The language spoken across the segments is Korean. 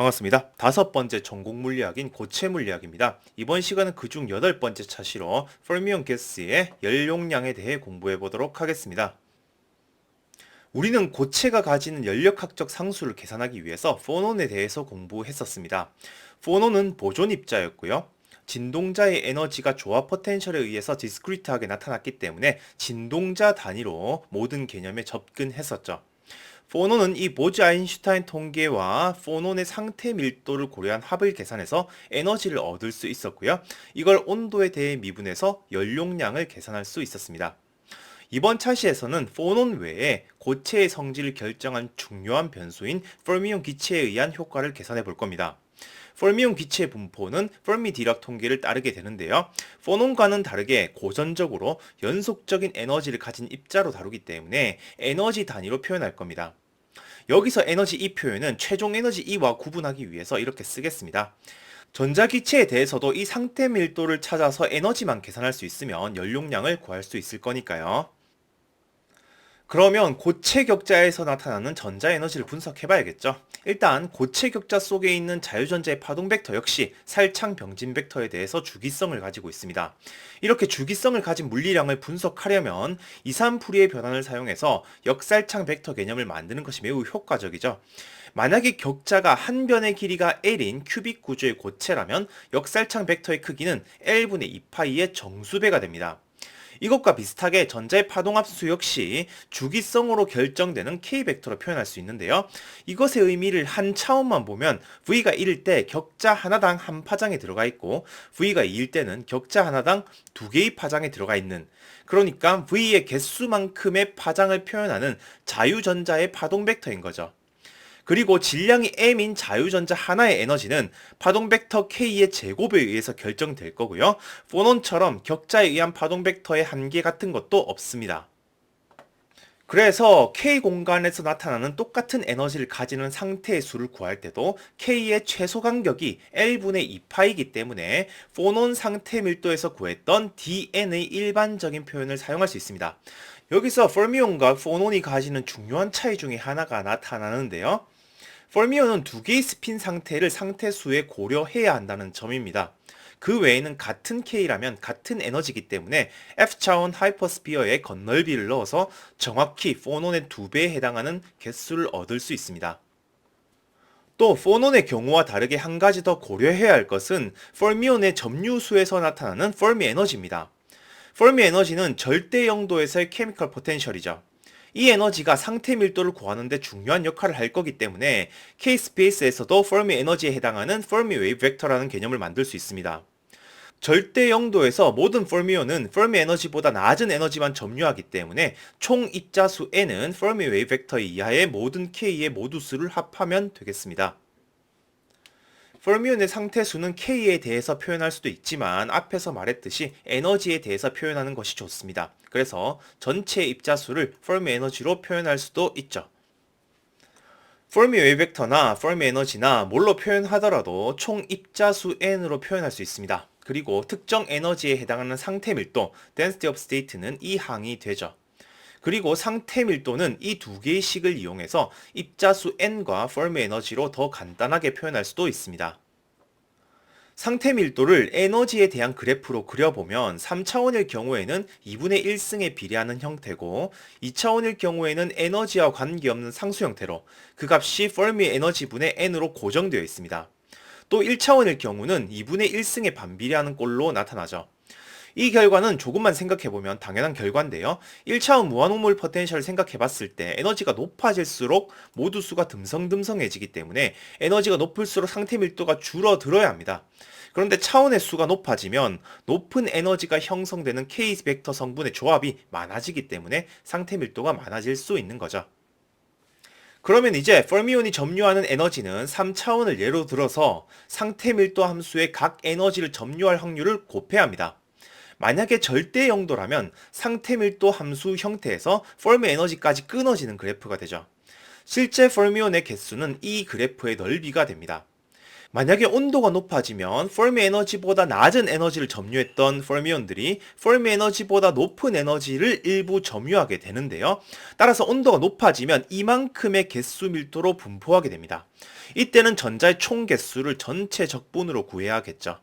반갑습니다. 다섯 번째 전공 물리학인 고체 물리학입니다. 이번 시간은 그중 여덟 번째 차시로 퍼미온 가스의 연용량에 대해 공부해 보도록 하겠습니다. 우리는 고체가 가지는 연력학적 상수를 계산하기 위해서 포논에 대해서 공부했었습니다. 포논은 보존 입자였고요. 진동자의 에너지가 조합 포텐셜에 의해서 디스크리트하게 나타났기 때문에 진동자 단위로 모든 개념에 접근했었죠. 포논은 이 보즈-아인슈타인 통계와 포논의 상태 밀도를 고려한 합을 계산해서 에너지를 얻을 수 있었고요. 이걸 온도에 대해 미분해서 연용량을 계산할 수 있었습니다. 이번 차시에서는 포논 외에 고체의 성질을 결정한 중요한 변수인 페르미온 기체에 의한 효과를 계산해 볼 겁니다. 페르미온 기체 분포는 페르미 디락 통계를 따르게 되는데요. 포논과는 다르게 고전적으로 연속적인 에너지를 가진 입자로 다루기 때문에 에너지 단위로 표현할 겁니다. 여기서 에너지 E 표현은 최종 에너지 E와 구분하기 위해서 이렇게 쓰겠습니다. 전자기체에 대해서도 이 상태 밀도를 찾아서 에너지만 계산할 수 있으면 연용량을 구할 수 있을 거니까요. 그러면 고체 격자에서 나타나는 전자 에너지를 분석해 봐야겠죠. 일단 고체 격자 속에 있는 자유전자의 파동 벡터 역시 살창 병진 벡터에 대해서 주기성을 가지고 있습니다. 이렇게 주기성을 가진 물리량을 분석하려면 이산푸리의 변환을 사용해서 역살창 벡터 개념을 만드는 것이 매우 효과적이죠. 만약에 격자가 한 변의 길이가 L인 큐빅 구조의 고체라면 역살창 벡터의 크기는 L분의 2파이의 정수배가 됩니다. 이것과 비슷하게 전자의 파동합수 역시 주기성으로 결정되는 K벡터로 표현할 수 있는데요. 이것의 의미를 한 차원만 보면 V가 1일 때 격자 하나당 한 파장에 들어가 있고 V가 2일 때는 격자 하나당 두 개의 파장에 들어가 있는, 그러니까 V의 개수만큼의 파장을 표현하는 자유전자의 파동 벡터인 거죠. 그리고 질량이 m인 자유전자 하나의 에너지는 파동 벡터 k의 제곱에 의해서 결정될 거고요. 포논처럼 격자에 의한 파동 벡터의 한계 같은 것도 없습니다. 그래서 k 공간에서 나타나는 똑같은 에너지를 가지는 상태의 수를 구할 때도 k의 최소 간격이 L분의 2파이기 때문에 포논 상태 밀도에서 구했던 dn의 일반적인 표현을 사용할 수 있습니다. 여기서 페르미온과 포논이 가지는 중요한 차이 중에 하나가 나타나는데요. 페르미온은 두 개의 스핀 상태를 상태수에 고려해야 한다는 점입니다. 그 외에는 같은 K라면 같은 에너지이기 때문에 F차원 하이퍼스피어의 건널비를 넣어서 정확히 포논의 2배에 해당하는 개수를 얻을 수 있습니다. 또 포논의 경우와 다르게 한 가지 더 고려해야 할 것은 페르미온의 점유수에서 나타나는 페르미 에너지입니다. 페르미 에너지는 절대 영도에서의 케미컬 포텐셜이죠. 이 에너지가 상태 밀도를 구하는데 중요한 역할을 할 거기 때문에 K-스페이스에서도 페르미 에너지에 해당하는 페르미 웨이브 벡터라는 개념을 만들 수 있습니다. 절대 영도에서 모든 페르미온은 페르미 에너지보다 낮은 에너지만 점유하기 때문에 총 입자수 n은 페르미 웨이브 벡터 이하의 모든 k의 모두수를 합하면 되겠습니다. 페르미온의 상태수는 K에 대해서 표현할 수도 있지만 앞에서 말했듯이 에너지에 대해서 표현하는 것이 좋습니다. 그래서 전체 입자수를 페르미 에너지로 표현할 수도 있죠. 페르미 웨이브 벡터나 페르미 에너지나 뭘로 표현하더라도 총 입자수 n으로 표현할 수 있습니다. 그리고 특정 에너지에 해당하는 상태 밀도, density of state는 이 항이 되죠. 그리고 상태 밀도는 이 두 개의 식을 이용해서 입자수 n과 페르미 에너지로 더 간단하게 표현할 수도 있습니다. 상태 밀도를 에너지에 대한 그래프로 그려보면 3차원일 경우에는 2분의 1승에 비례하는 형태고 2차원일 경우에는 에너지와 관계없는 상수 형태로 그 값이 페르미 에너지분의 n으로 고정되어 있습니다. 또 1차원일 경우는 2분의 1승에 반비례하는 꼴로 나타나죠. 이 결과는 조금만 생각해보면 당연한 결과인데요. 1차원 무한호몰 포텐셜을 생각해봤을 때 에너지가 높아질수록 모두수가 듬성듬성해지기 때문에 에너지가 높을수록 상태 밀도가 줄어들어야 합니다. 그런데 차원의 수가 높아지면 높은 에너지가 형성되는 K 벡터 성분의 조합이 많아지기 때문에 상태 밀도가 많아질 수 있는 거죠. 그러면 이제 페르미온이 점유하는 에너지는 3차원을 예로 들어서 상태 밀도 함수의 각 에너지를 점유할 확률을 곱해야 합니다. 만약에 절대 영도라면 상태 밀도 함수 형태에서 페르미 에너지까지 끊어지는 그래프가 되죠. 실제 페르미온의 개수는 이 그래프의 넓이가 됩니다. 만약에 온도가 높아지면 페르미 에너지보다 낮은 에너지를 점유했던 페르미온들이 페르미 에너지보다 높은 에너지를 일부 점유하게 되는데요. 따라서 온도가 높아지면 이만큼의 개수 밀도로 분포하게 됩니다. 이때는 전자의 총 개수를 전체 적분으로 구해야겠죠.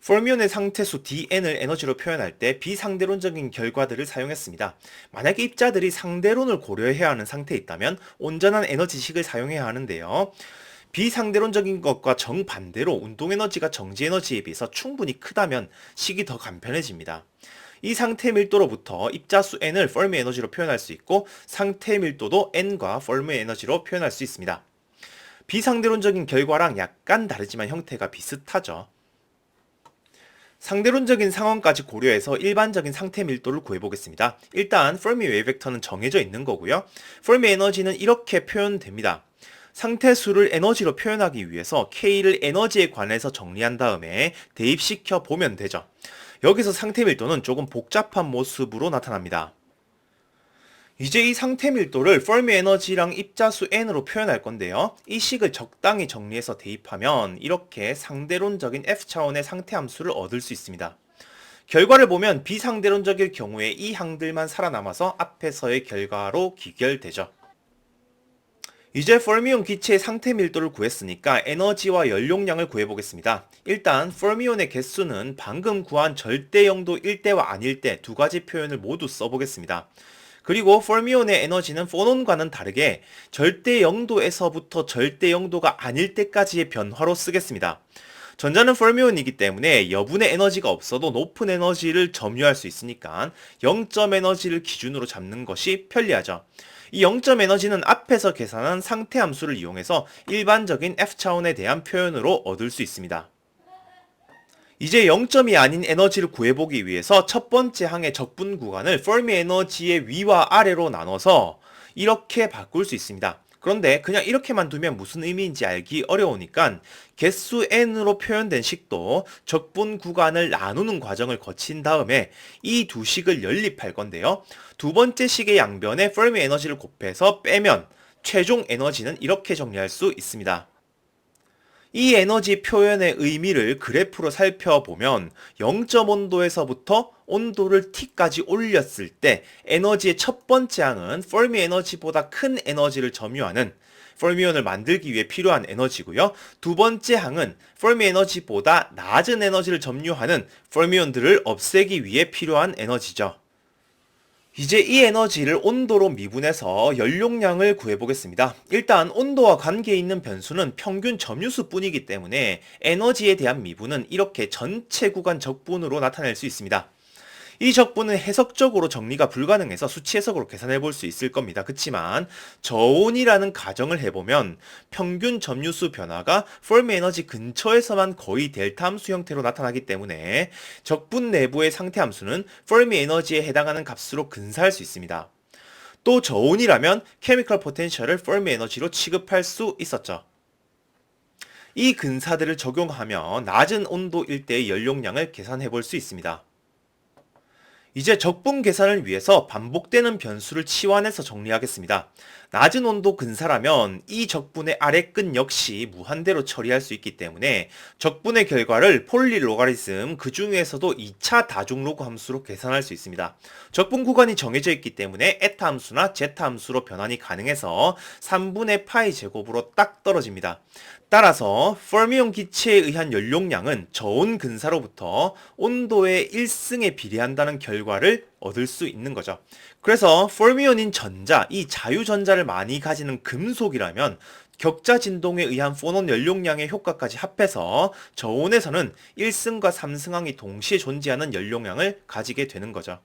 페르미온의 상태수 dn을 에너지로 표현할 때 비상대론적인 결과들을 사용했습니다. 만약에 입자들이 상대론을 고려해야 하는 상태에 있다면 온전한 에너지식을 사용해야 하는데요. 비상대론적인 것과 정반대로 운동에너지가 정지에너지에 비해서 충분히 크다면 식이 더 간편해집니다. 이 상태 밀도로부터 입자수 n을 페르미 에너지로 표현할 수 있고 상태 밀도도 n과 페르미 에너지로 표현할 수 있습니다. 비상대론적인 결과랑 약간 다르지만 형태가 비슷하죠. 상대론적인 상황까지 고려해서 일반적인 상태 밀도를 구해보겠습니다. 일단 페르미 웨이브 벡터는 정해져 있는 거고요. 페르미 에너지는 이렇게 표현됩니다. 상태수를 에너지로 표현하기 위해서 K를 에너지에 관해서 정리한 다음에 대입시켜 보면 되죠. 여기서 상태 밀도는 조금 복잡한 모습으로 나타납니다. 이제 이 상태 밀도를 페르미 에너지랑 입자수 n으로 표현할 건데요. 이 식을 적당히 정리해서 대입하면 이렇게 상대론적인 F차원의 상태 함수를 얻을 수 있습니다. 결과를 보면 비상대론적일 경우에 이 항들만 살아남아서 앞에서의 결과로 귀결되죠. 이제 페르미온 기체의 상태 밀도를 구했으니까 에너지와 연용량을 구해보겠습니다. 일단 페르미온의 개수는 방금 구한 절대 영도 1대와 아닐 때 두 가지 표현을 모두 써보겠습니다. 그리고 페르미온의 에너지는 포논과는 다르게 절대 영도에서부터 절대 영도가 아닐 때까지의 변화로 쓰겠습니다. 전자는 페르미온이기 때문에 여분의 에너지가 없어도 높은 에너지를 점유할 수 있으니까 0점 에너지를 기준으로 잡는 것이 편리하죠. 이 0점 에너지는 앞에서 계산한 상태 함수를 이용해서 일반적인 F차원에 대한 표현으로 얻을 수 있습니다. 이제 0점이 아닌 에너지를 구해보기 위해서 첫 번째 항의 적분 구간을 페르미 에너지의 위와 아래로 나눠서 이렇게 바꿀 수 있습니다. 그런데 그냥 이렇게만 두면 무슨 의미인지 알기 어려우니까 개수 n으로 표현된 식도 적분 구간을 나누는 과정을 거친 다음에 이 두 식을 연립할 건데요. 두 번째 식의 양변에 페르미 에너지를 곱해서 빼면 최종 에너지는 이렇게 정리할 수 있습니다. 이 에너지 표현의 의미를 그래프로 살펴보면 0점 온도에서부터 온도를 T까지 올렸을 때 에너지의 첫 번째 항은 페르미 에너지보다 큰 에너지를 점유하는 페르미온을 만들기 위해 필요한 에너지고요. 두 번째 항은 페르미 에너지보다 낮은 에너지를 점유하는 페르미온들을 없애기 위해 필요한 에너지죠. 이제 이 에너지를 온도로 미분해서 연용량을 구해보겠습니다. 일단 온도와 관계 있는 변수는 평균 점유수 뿐이기 때문에 에너지에 대한 미분은 이렇게 전체 구간 적분으로 나타낼 수 있습니다. 이 적분은 해석적으로 정리가 불가능해서 수치 해석으로 계산해 볼 수 있을 겁니다. 그렇지만 저온이라는 가정을 해보면 평균 점유수 변화가 페르미 에너지 근처에서만 거의 델타 함수 형태로 나타나기 때문에 적분 내부의 상태 함수는 페르미 에너지에 해당하는 값으로 근사할 수 있습니다. 또 저온이라면 케미컬 포텐셜을 페르미 에너지로 취급할 수 있었죠. 이 근사들을 적용하며 낮은 온도일 때의 연용량을 계산해 볼 수 있습니다. 이제 적분 계산을 위해서 반복되는 변수를 치환해서 정리하겠습니다. 낮은 온도 근사라면 이 적분의 아래 끝 역시 무한대로 처리할 수 있기 때문에 적분의 결과를 폴리 로가리즘 그 중에서도 2차 다중로그 함수로 계산할 수 있습니다. 적분 구간이 정해져 있기 때문에 에타 함수나 제타 함수로 변환이 가능해서 3분의 파이 제곱으로 딱 떨어집니다. 따라서 페르미온 기체에 의한 연용량은 저온 근사로부터 온도의 1승에 비례한다는 결과를 얻을 수 있는 거죠. 그래서 페르미온인 전자, 이 자유전자를 많이 가지는 금속이라면 격자 진동에 의한 포논 연용량의 효과까지 합해서 저온에서는 1승과 3승항이 동시에 존재하는 연용량을 가지게 되는 거죠.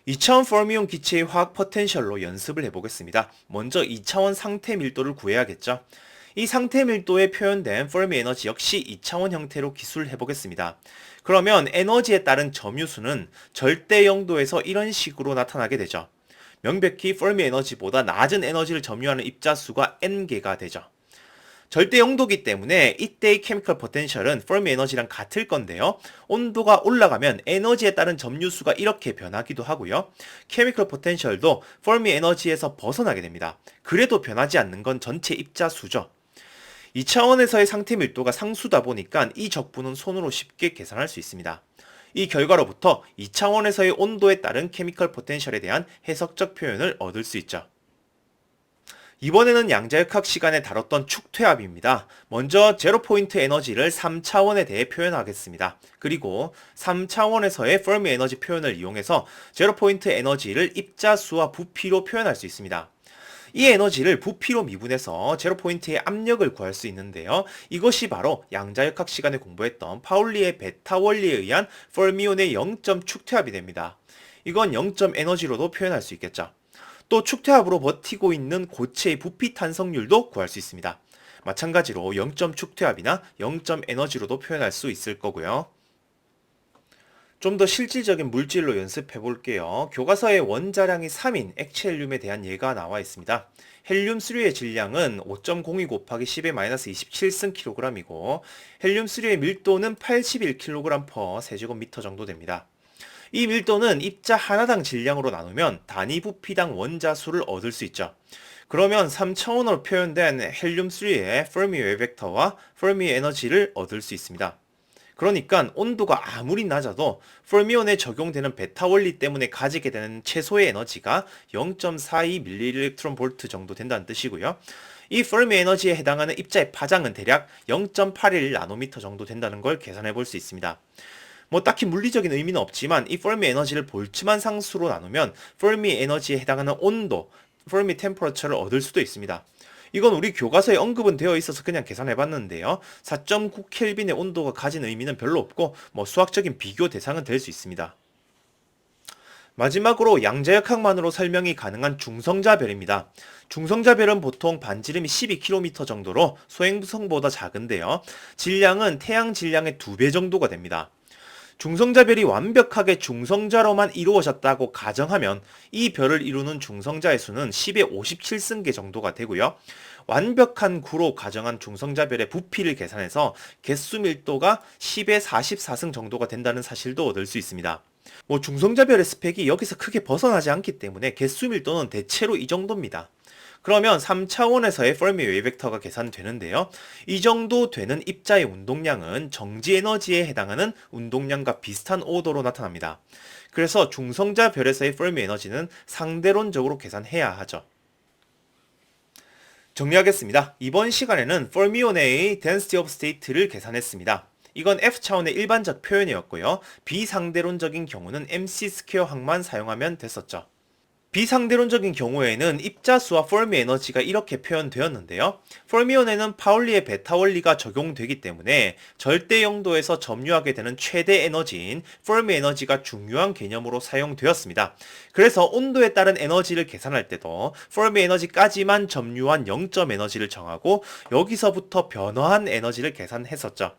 2차원 페르미온 기체의 화학 포텐셜로 연습을 해보겠습니다. 먼저 2차원 상태 밀도를 구해야겠죠. 이 상태 밀도에 표현된 페르미 에너지 역시 2차원 형태로 기술해 보겠습니다. 그러면 에너지에 따른 점유수는 절대 영도에서 이런 식으로 나타나게 되죠. 명백히 페르미 에너지보다 낮은 에너지를 점유하는 입자수가 n개가 되죠. 절대 영도기 때문에 이때의 케미컬 포텐셜은 페르미 에너지랑 같을 건데요. 온도가 올라가면 에너지에 따른 점유수가 이렇게 변하기도 하고요. 케미컬 포텐셜도 페르미 에너지에서 벗어나게 됩니다. 그래도 변하지 않는 건 전체 입자수죠. 2차원에서의 상태 밀도가 상수다 보니까 이 적분은 손으로 쉽게 계산할 수 있습니다. 이 결과로부터 2차원에서의 온도에 따른 케미컬 포텐셜에 대한 해석적 표현을 얻을 수 있죠. 이번에는 양자역학 시간에 다뤘던 축퇴합입니다. 먼저 제로포인트 에너지를 3차원에 대해 표현하겠습니다. 그리고 3차원에서의 페르미 에너지 표현을 이용해서 제로포인트 에너지를 입자수와 부피로 표현할 수 있습니다. 이 에너지를 부피로 미분해서 제로포인트의 압력을 구할 수 있는데요. 이것이 바로 양자역학 시간에 공부했던 파울리의 베타 원리에 의한 페르미온의 0점 축퇴합이 됩니다. 이건 0점 에너지로도 표현할 수 있겠죠. 또 축퇴합으로 버티고 있는 고체의 부피 탄성률도 구할 수 있습니다. 마찬가지로 0점 축퇴합이나 0점 에너지로도 표현할 수 있을 거고요. 좀 더 실질적인 물질로 연습해 볼게요. 교과서에 원자량이 3인 액체 헬륨에 대한 예가 나와 있습니다. 헬륨3의 질량은 5.02 곱하기 10의 마이너스 27승 kg이고 헬륨3의 밀도는 81kg/. 세제곱미터 정도 됩니다. 이 밀도는 입자 하나당 질량으로 나누면 단위 부피당 원자 수를 얻을 수 있죠. 그러면 3차원으로 표현된 헬륨3의 페르미 웨벡터와 페르미 에너지를 얻을 수 있습니다. 그러니까 온도가 아무리 낮아도 페르미온에 적용되는 베타 원리 때문에 가지게 되는 최소의 에너지가 0.42mV 정도 된다는 뜻이고요. 이 페르미 에너지에 해당하는 입자의 파장은 대략 0.81나노미터 정도 된다는 걸 계산해 볼 수 있습니다. 딱히 물리적인 의미는 없지만 이 페르미 에너지를 볼츠만 상수로 나누면 페르미 에너지에 해당하는 온도, 페르미 템퍼러처를 얻을 수도 있습니다. 이건 우리 교과서에 언급은 되어 있어서 그냥 계산해봤는데요. 4.9 켈빈의 온도가 가진 의미는 별로 없고 수학적인 비교 대상은 될 수 있습니다. 마지막으로 양자역학만으로 설명이 가능한 중성자별입니다. 중성자별은 보통 반지름이 12km 정도로 소행성보다 작은데요. 질량은 태양 질량의 2배 정도가 됩니다. 중성자별이 완벽하게 중성자로만 이루어졌다고 가정하면 이 별을 이루는 중성자의 수는 10의 57승계 정도가 되고요. 완벽한 구로 가정한 중성자별의 부피를 계산해서 개수 밀도가 10의 44승 정도가 된다는 사실도 얻을 수 있습니다. 중성자별의 스펙이 여기서 크게 벗어나지 않기 때문에 개수 밀도는 대체로 이 정도입니다. 그러면 3차원에서의 페르미 웨이벡터가 계산되는데요. 이 정도 되는 입자의 운동량은 정지 에너지에 해당하는 운동량과 비슷한 오도로 나타납니다. 그래서 중성자별에서의 페르미 에너지는 상대론적으로 계산해야 하죠. 정리하겠습니다. 이번 시간에는 페르미온의 density of state를 계산했습니다. 이건 F차원의 일반적 표현이었고요. 비상대론적인 경우는 mc² 항만 사용하면 됐었죠. 비상대론적인 경우에는 입자수와 페르미 에너지가 이렇게 표현되었는데요. 페르미온에는 파울리의 베타 원리가 적용되기 때문에 절대 영도에서 점유하게 되는 최대 에너지인 페르미 에너지가 중요한 개념으로 사용되었습니다. 그래서 온도에 따른 에너지를 계산할 때도 페르미 에너지까지만 점유한 0점 에너지를 정하고 여기서부터 변화한 에너지를 계산했었죠.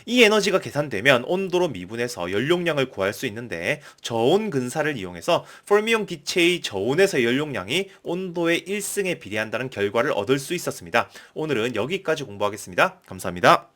이 에너지가 계산되면 온도로 미분해서 연용량을 구할 수 있는데 저온 근사를 이용해서 페르미온 기체의 저온에서 연용량이 온도의 1승에 비례한다는 결과를 얻을 수 있었습니다. 오늘은 여기까지 공부하겠습니다. 감사합니다.